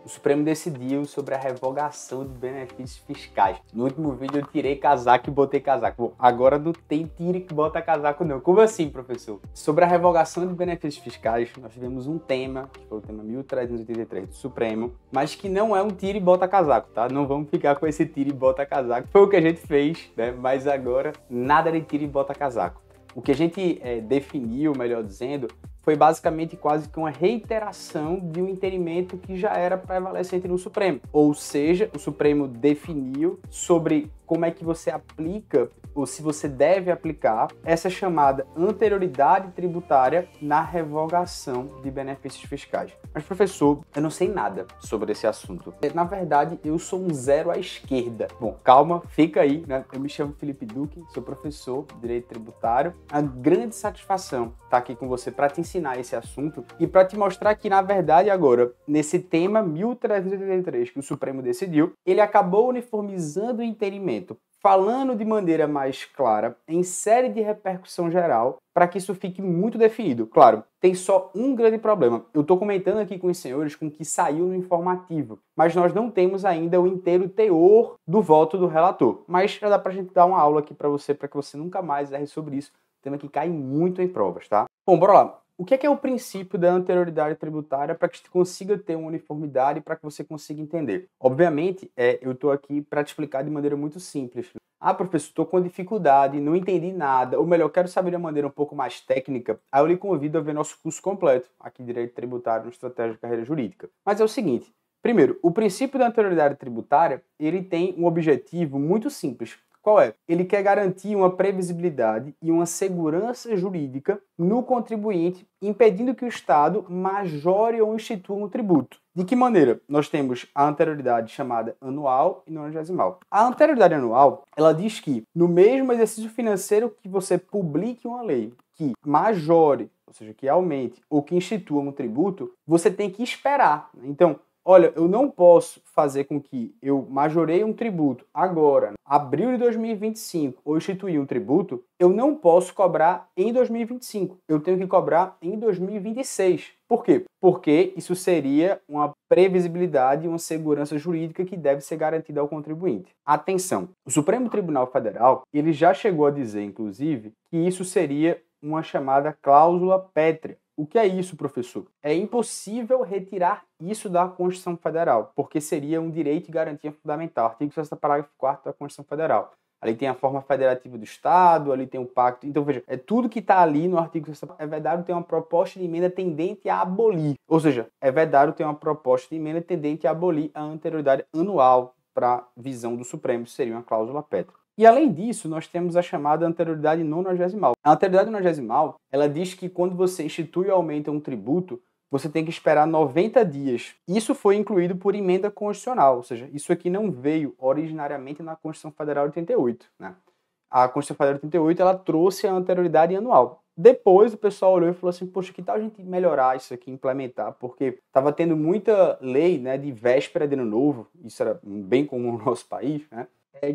o Supremo decidiu sobre a revogação de benefícios fiscais. No último vídeo eu tirei casaco e botei casaco. Bom, agora não tem tire que bota casaco não. Como assim, professor? Sobre a revogação de benefícios fiscais, nós tivemos um tema, que foi o tema 1383 do Supremo, mas que não é um tire e bota casaco, tá? Não vamos ficar com esse tire e bota casaco. Foi o que a gente fez, né? Mas agora, nada de tire e bota casaco. O que a gente definiu, melhor dizendo, foi basicamente quase que uma reiteração de um entendimento que já era prevalecente no Supremo. Ou seja, o Supremo definiu sobre como é que você aplica, ou se você deve aplicar, essa chamada anterioridade tributária na revogação de benefícios fiscais. Mas, professor, eu não sei nada sobre esse assunto. Na verdade, eu sou um zero à esquerda. Bom, calma, fica aí, né? Eu me chamo Felipe Duque, sou professor de Direito Tributário. A grande satisfação estar aqui com você para te ensinar esse assunto e para te mostrar que, na verdade, agora, nesse tema 1383 que o Supremo decidiu, ele acabou uniformizando o entendimento, falando de maneira mais clara, em série de repercussão geral, para que isso fique muito definido. Claro, tem só um grande problema. Eu estou comentando aqui com os senhores com o que saiu no informativo, mas nós não temos ainda o inteiro teor do voto do relator. Mas já dá para a gente dar uma aula aqui para que você nunca mais erre sobre isso. Tema que cai muito em provas, tá? Bom, bora lá. O que é o princípio da anterioridade tributária para que você consiga ter uma uniformidade e para que você consiga entender? Obviamente, eu estou aqui para te explicar de maneira muito simples. Ah, professor, estou com dificuldade, não entendi nada, ou melhor, quero saber de maneira um pouco mais técnica, aí eu lhe convido a ver nosso curso completo, aqui Direito Tributário no Estratégia de Carreira Jurídica. Mas é o seguinte, primeiro, o princípio da anterioridade tributária, ele tem um objetivo muito simples. Qual é? Ele quer garantir uma previsibilidade e uma segurança jurídica no contribuinte, impedindo que o Estado majore ou institua um tributo. De que maneira? Nós temos a anterioridade chamada anual e nonagesimal. A anterioridade anual, ela diz que no mesmo exercício financeiro que você publique uma lei que majore, ou seja, que aumente ou que institua um tributo, você tem que esperar. Então, olha, eu não posso fazer com que eu majoreie um tributo agora, abril de 2025, ou instituir um tributo, eu não posso cobrar em 2025. Eu tenho que cobrar em 2026. Por quê? Porque isso seria uma previsibilidade e uma segurança jurídica que deve ser garantida ao contribuinte. Atenção, o Supremo Tribunal Federal, ele já chegou a dizer, inclusive, que isso seria uma chamada cláusula pétrea. O que é isso, professor? É impossível retirar isso da Constituição Federal, porque seria um direito e garantia fundamental. Artigo 6º, parágrafo 4º da Constituição Federal. Ali tem a forma federativa do Estado, ali tem o pacto. Então, veja, tudo que está ali no artigo 6º é vedado ter uma proposta de emenda tendente a abolir. Ou seja, é vedado ter uma proposta de emenda tendente a abolir a anterioridade anual para a visão do Supremo. Isso seria uma cláusula pétrea. E além disso, nós temos a chamada anterioridade nonagesimal. A anterioridade nonagesimal, ela diz que quando você institui ou aumenta um tributo, você tem que esperar 90 dias. Isso foi incluído por emenda constitucional, ou seja, isso aqui não veio originariamente na Constituição Federal de 88, né? A Constituição Federal de 88, ela trouxe a anterioridade anual. Depois o pessoal olhou e falou assim, poxa, que tal a gente melhorar isso aqui, implementar? Porque estava tendo muita lei, né, de véspera de ano novo, isso era bem comum no nosso país, né?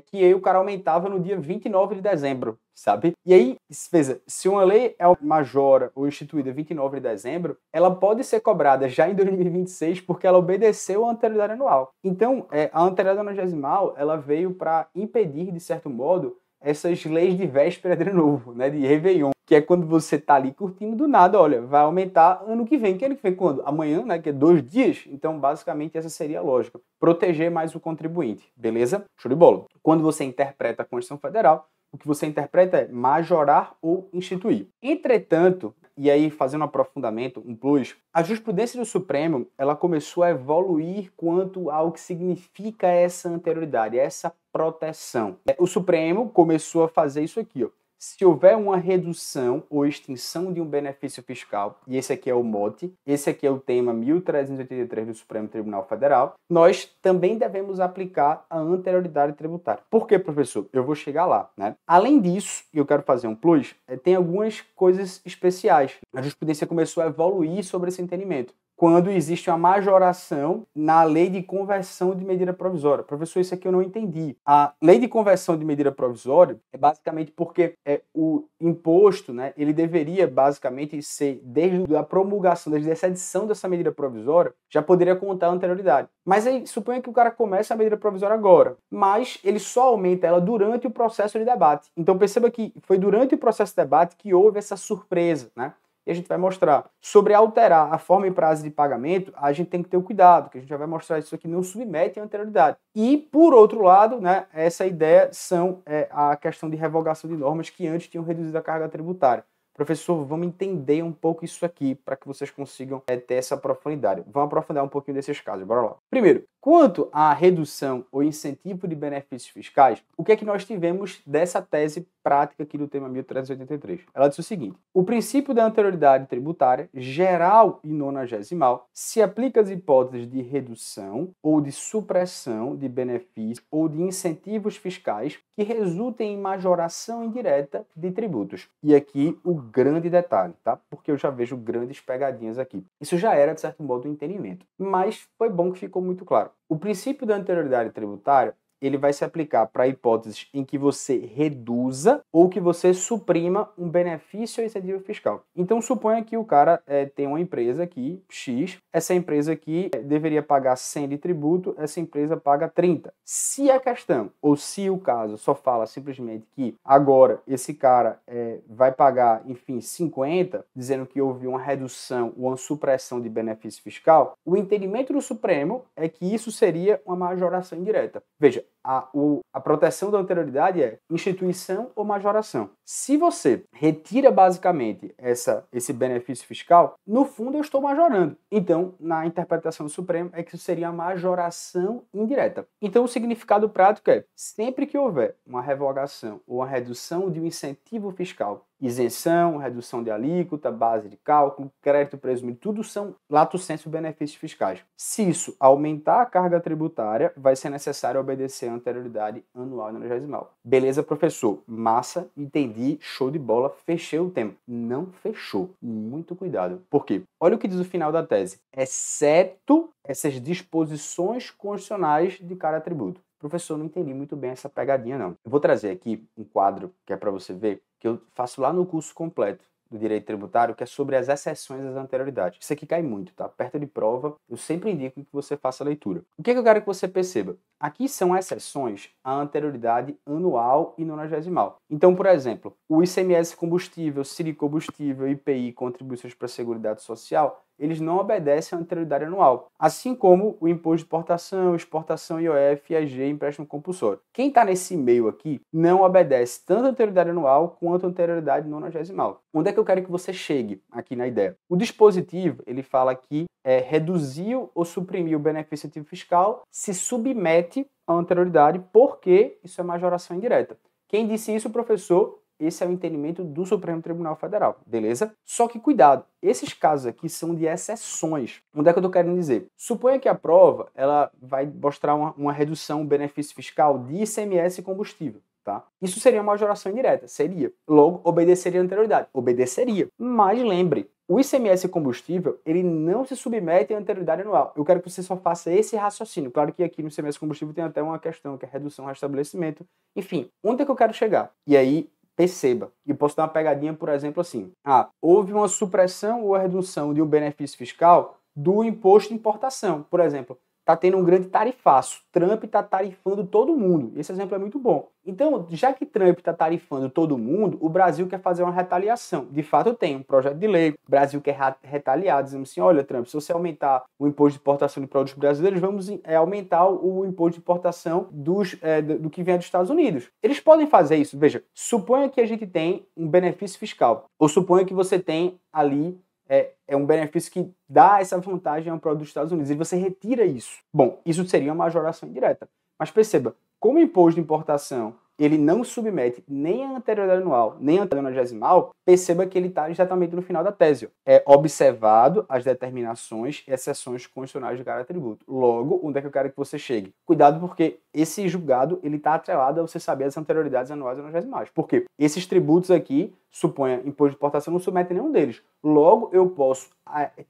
Que aí o cara aumentava no dia 29 de dezembro, sabe? E aí, veja, se uma lei é majora ou instituída 29 de dezembro, ela pode ser cobrada já em 2026 porque ela obedeceu a anterioridade anual. Então, a anterioridade nonagesimal, ela veio para impedir, de certo modo, essas leis de véspera de ano novo, né, de Réveillon, que é quando você tá ali curtindo do nada, olha, vai aumentar ano que vem. Que ano que vem quando? Amanhã, né, que é 2 dias. Então, basicamente, essa seria a lógica. Proteger mais o contribuinte, beleza? Show de bola. Quando você interpreta a Constituição Federal, o que você interpreta é majorar ou instituir. Entretanto, e aí fazendo um aprofundamento, um plus, a jurisprudência do Supremo, ela começou a evoluir quanto ao que significa essa anterioridade, essa proteção. O Supremo começou a fazer isso aqui, ó. Se houver uma redução ou extinção de um benefício fiscal, e esse aqui é o mote, esse aqui é o tema 1383 do Supremo Tribunal Federal, nós também devemos aplicar a anterioridade tributária. Por quê, professor? Eu vou chegar lá, né? Além disso, e eu quero fazer um plus, tem algumas coisas especiais. A jurisprudência começou a evoluir sobre esse entendimento. quando existe uma majoração na lei de conversão de medida provisória. Professor, isso aqui eu não entendi. A lei de conversão de medida provisória é basicamente porque o imposto, né, ele deveria basicamente ser, desde a promulgação, desde essa edição dessa medida provisória, já poderia contar a anterioridade. Mas aí, suponha que o cara comece a medida provisória agora, mas ele só aumenta ela durante o processo de debate. Então perceba que foi durante o processo de debate que houve essa surpresa, né? E a gente vai mostrar. Sobre alterar a forma e prazo de pagamento, a gente tem que ter o cuidado, que a gente já vai mostrar isso aqui, não submete à anterioridade. E, por outro lado, né, essa ideia são a questão de revogação de normas que antes tinham reduzido a carga tributária. Professor, vamos entender um pouco isso aqui para que vocês consigam ter essa profundidade. Vamos aprofundar um pouquinho desses casos, bora lá. Primeiro, quanto à redução ou incentivo de benefícios fiscais, o que é que nós tivemos dessa tese prática aqui do tema 1383? Ela disse o seguinte: o princípio da anterioridade tributária, geral e nonagesimal, se aplica às hipóteses de redução ou de supressão de benefícios ou de incentivos fiscais que resultem em majoração indireta de tributos. E aqui o grande detalhe, tá? Porque eu já vejo grandes pegadinhas aqui. Isso já era, de certo modo, um entendimento, mas foi bom que ficou muito claro. O princípio da anterioridade tributária, ele vai se aplicar para hipóteses em que você reduza ou que você suprima um benefício ou incentivo fiscal. Então, suponha que o cara tem uma empresa aqui, X, essa empresa aqui deveria pagar 100 de tributo, essa empresa paga 30. Se a questão, ou se o caso, só fala simplesmente que agora esse cara vai pagar, enfim, 50, dizendo que houve uma redução ou uma supressão de benefício fiscal, o entendimento do Supremo é que isso seria uma majoração indireta. Veja, a proteção da anterioridade é instituição ou majoração. Se você retira basicamente esse benefício fiscal, no fundo eu estou majorando. Então, na interpretação do Supremo, é que isso seria a majoração indireta. Então, o significado prático é, sempre que houver uma revogação ou uma redução de um incentivo fiscal, isenção, redução de alíquota, base de cálculo, crédito presumido, tudo são lato sensu benefícios fiscais. Se isso aumentar a carga tributária, vai ser necessário obedecer a anterioridade anual e nonagesimal. Beleza, professor? Massa, entendi, show de bola, fechei o tema. Não fechou. Muito cuidado. Por quê? Olha o que diz o final da tese. Exceto essas disposições constitucionais de cada tributo. Professor, não entendi muito bem essa pegadinha, não. Eu vou trazer aqui um quadro que é para você ver, que eu faço lá no curso completo do Direito Tributário, que é sobre as exceções às anterioridades. Isso aqui cai muito, tá? Perto de prova, eu sempre indico que você faça a leitura. O que eu quero que você perceba? Aqui são exceções à anterioridade anual e nonagesimal. Então, por exemplo, o ICMS combustível, Siricombustível, IPI, contribuições para a Seguridade Social, eles não obedecem à anterioridade anual, assim como o imposto de importação, exportação, IOF, IAG, empréstimo compulsório. Quem está nesse meio aqui não obedece tanto à anterioridade anual quanto à anterioridade nonagesimal. Onde é que eu quero que você chegue aqui na ideia? O dispositivo, ele fala que reduziu ou suprimiu o benefício incentivo fiscal, se submete à anterioridade porque isso é majoração indireta. Quem disse isso, professor? Esse é o entendimento do Supremo Tribunal Federal, beleza? Só que cuidado, esses casos aqui são de exceções. Onde é que eu estou querendo dizer? Suponha que a prova ela vai mostrar uma redução, benefício fiscal de ICMS e combustível. Tá? Isso seria uma majoração indireta, seria. Logo, obedeceria à anterioridade. Obedeceria. Mas lembre, o ICMS combustível, ele não se submete à anterioridade anual. Eu quero que você só faça esse raciocínio. Claro que aqui no ICMS combustível tem até uma questão, que é redução, restabelecimento. Enfim, onde é que eu quero chegar? E aí, perceba, e posso dar uma pegadinha, por exemplo, assim. Houve uma supressão ou redução de um benefício fiscal do imposto de importação. Por exemplo, está tendo um grande tarifaço. Trump está tarifando todo mundo. Esse exemplo é muito bom. Então, já que Trump está tarifando todo mundo, o Brasil quer fazer uma retaliação. De fato, tem um projeto de lei. O Brasil quer retaliar, dizendo assim, olha, Trump, se você aumentar o imposto de importação de produtos brasileiros, vamos aumentar o imposto de importação do que vem dos Estados Unidos. Eles podem fazer isso. Veja, suponha que a gente tem um benefício fiscal. Ou suponha que você tem ali um benefício que dá essa vantagem a um produto dos Estados Unidos e você retira isso. Bom, isso seria uma majoração indireta. Mas perceba, como o imposto de importação ele não submete nem a anterioridade anual, nem a anterioridade nonagesimal, perceba que ele está exatamente no final da tese. É observado as determinações e exceções constitucionais de cada tributo. Logo, onde é que eu quero que você chegue? Cuidado, porque esse julgado ele está atrelado a você saber as anterioridades anuais e nonagesimais. Por quê? Esses tributos aqui, suponha imposto de importação, não submetem nenhum deles. Logo, eu posso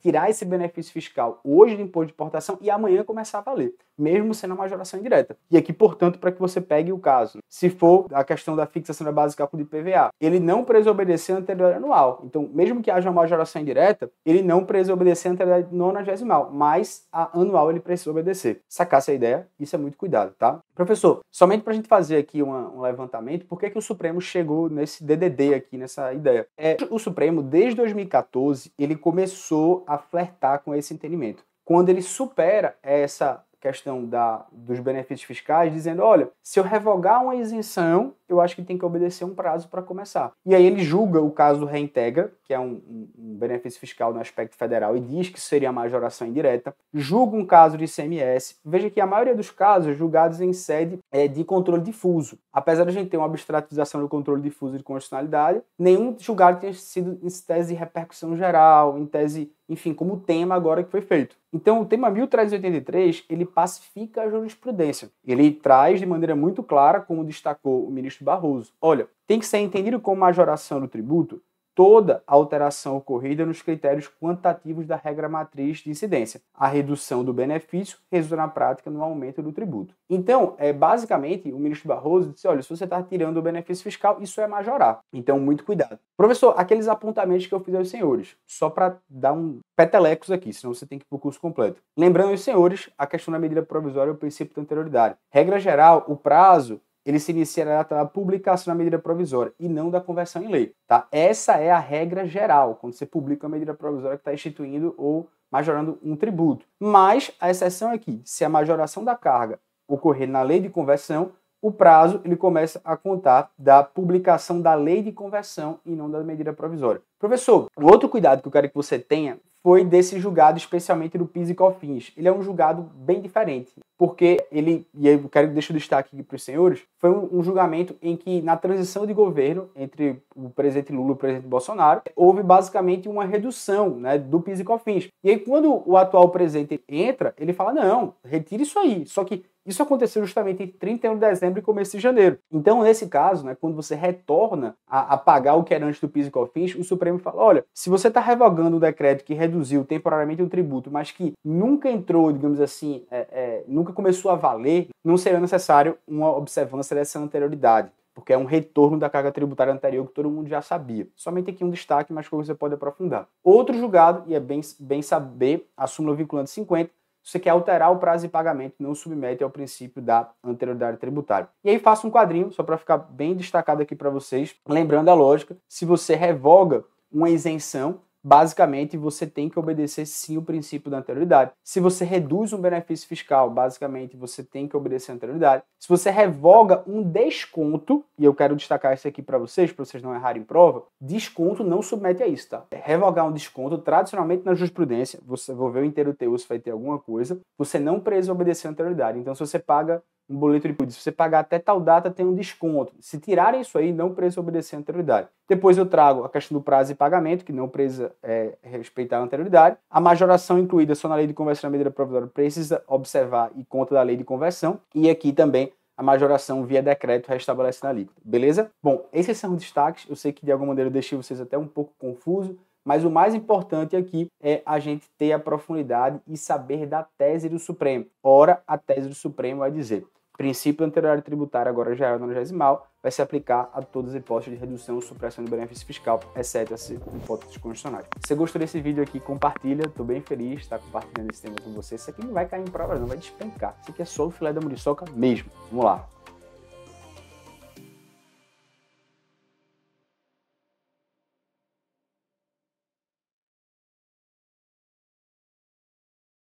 tirar esse benefício fiscal hoje do imposto de importação e amanhã começar a valer, mesmo sendo a majoração indireta. E aqui, portanto, para que você pegue o caso, se for a questão da fixação da base de cálculo de IPVA, ele não precisa obedecer a anterioridade anual. Então, mesmo que haja uma majoração indireta, ele não precisa obedecer a anterioridade nonagesimal, mas a anual ele precisa obedecer. Sacasse a ideia? Isso é muito cuidado, tá? Professor, somente para a gente fazer aqui um levantamento, por que o Supremo chegou nesse DDD aqui, nessa ideia? O Supremo, desde 2014, ele começou a flertar com esse entendimento. Quando ele supera essa questão dos benefícios fiscais, dizendo, olha, se eu revogar uma isenção, eu acho que tem que obedecer um prazo para começar. E aí ele julga o caso do Reintegra, que é um benefício fiscal no aspecto federal, e diz que seria a majoração indireta, julga um caso de ICMS. Veja que a maioria dos casos julgados em sede de controle difuso. Apesar de a gente ter uma abstratização do controle difuso de constitucionalidade, nenhum julgado tem sido em tese de repercussão geral, em tese, enfim, como tema agora que foi feito. Então, o tema 1383, ele pacifica a jurisprudência. Ele traz de maneira muito clara, como destacou o ministro Barroso, olha, tem que ser entendido como majoração do tributo toda alteração ocorrida nos critérios quantitativos da regra matriz de incidência. A redução do benefício resulta na prática no aumento do tributo. Então, basicamente, o ministro Barroso disse, olha, se você está tirando o benefício fiscal, isso é majorar. Então, muito cuidado. Professor, aqueles apontamentos que eu fiz aos senhores, só para dar um petelecos aqui, senão você tem que ir para o curso completo. Lembrando aos senhores, a questão da medida provisória e o princípio da anterioridade. Regra geral, o prazo ele se inicia na data da publicação da medida provisória e não da conversão em lei. Tá? Essa é a regra geral, quando você publica uma medida provisória que está instituindo ou majorando um tributo. Mas a exceção é que, se a majoração da carga ocorrer na lei de conversão, o prazo ele começa a contar da publicação da lei de conversão e não da medida provisória. Professor, o outro cuidado que eu quero que você tenha foi desse julgado, especialmente do PIS e COFINS. Ele é um julgado bem diferente, porque ele, e eu quero deixar o destaque aqui para os senhores, foi um julgamento em que, na transição de governo entre o presidente Lula e o presidente Bolsonaro, houve basicamente uma redução, né, do PIS e COFINS. E aí, quando o atual presidente entra, ele fala, não, retire isso aí. Só que isso aconteceu justamente entre 31 de dezembro e começo de janeiro. Então, nesse caso, né, quando você retorna a pagar o que era antes do PIS e COFINS, o Supremo fala, olha, se você está revogando um decreto que reduziu temporariamente um tributo, mas que nunca entrou, digamos assim, nunca começou a valer, não seria necessário uma observância dessa anterioridade, porque é um retorno da carga tributária anterior que todo mundo já sabia. Somente aqui um destaque, mas que você pode aprofundar. Outro julgado, e é bem saber, a súmula vinculante 50, se você quer alterar o prazo de pagamento, não submete ao princípio da anterioridade tributária. E aí faço um quadrinho, só para ficar bem destacado aqui para vocês, lembrando a lógica, se você revoga uma isenção, basicamente você tem que obedecer sim o princípio da anterioridade. Se você reduz um benefício fiscal, basicamente você tem que obedecer a anterioridade. Se você revoga um desconto, e eu quero destacar isso aqui para vocês não errarem em prova, desconto não submete a isso, tá? Revogar um desconto, tradicionalmente na jurisprudência, você vou ver o inteiro teu se vai ter alguma coisa, você não precisa obedecer a anterioridade. Então, se você paga um boleto de público, se você pagar até tal data, tem um desconto. Se tirarem isso aí, não precisa obedecer a anterioridade. Depois eu trago a questão do prazo de pagamento, que não precisa respeitar a anterioridade. A majoração incluída só na lei de conversão da medida provisória precisa observar e conta da lei de conversão. E aqui também a majoração via decreto restabelecendo a alíquota. Beleza? Bom, esses são os destaques. Eu sei que de alguma maneira eu deixei vocês até um pouco confusos, mas o mais importante aqui é a gente ter a profundidade e saber da tese do Supremo. Ora, a tese do Supremo vai dizer: princípio da anterioridade tributária, agora já é nonagesimal, vai se aplicar a todas as hipóteses de redução ou supressão do benefício fiscal, exceto as hipóteses constitucionais. Se você gostou desse vídeo aqui, compartilha. Estou bem feliz de estar compartilhando esse tema com você. Isso aqui não vai cair em prova, não vai despencar. Isso aqui é só o filé da muriçoca mesmo. Vamos lá.